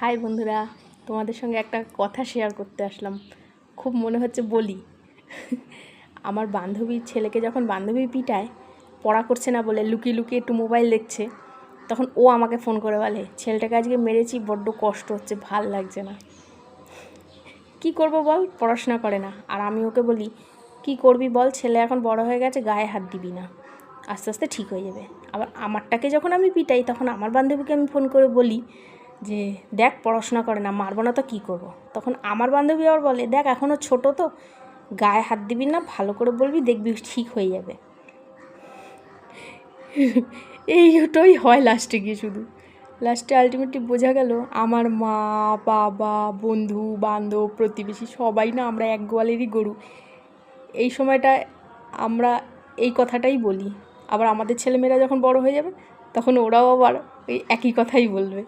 High বন্ধুরা, তোমাদের সঙ্গে একটা কথা শেয়ার করতে আসলাম। খুব মনে হচ্ছে বলি। আমার বান্ধবীর ছেলেকে যখন বান্ধবী পিটায়, পড়া করছে না বলে লুকিয়ে লুকিয়ে একটু মোবাইল দেখছে, তখন ও আমাকে ফোন করে বলে, ছেলেটাকে আজকে মেরেছি, বড্ড কষ্ট হচ্ছে, ভাল লাগছে না। কি করব বল, পড়াশোনা করে না। আর আমি ওকে বলি, কি করবি বল, ছেলে এখন বড় হয়ে গেছে, গায়ে হাত দিবি না, আস্তে আস্তে ঠিক হয়ে যাবে। আবার আমারটাকে যখন আমি পিটাই, তখন আমার বান্ধবীকে আমি ফোন করে বলি যে দেখ পড়াশোনা করে না, মারবো না তো কী করবো। তখন আমার বান্ধবী আবার বলে, দেখ এখনও ছোটো তো, গায়ে হাত দিবি না, ভালো করে বলবি, দেখবি ঠিক হয়ে যাবে। এইটাই হয় লাস্টে গিয়ে। শুধু লাস্টে আলটিমেটলি বোঝা গেল আমার মা, বাবা, বন্ধু বান্ধব, প্রতিবেশী সবাই না আমরা এক গোয়ালেরই গরু। এই সময়টায় আমরা এই কথাটাই বলি। আবার আমাদের ছেলেমেয়েরা যখন বড় হয়ে যাবে, তখন ওরাও আবার এই একই কথাই বলবে।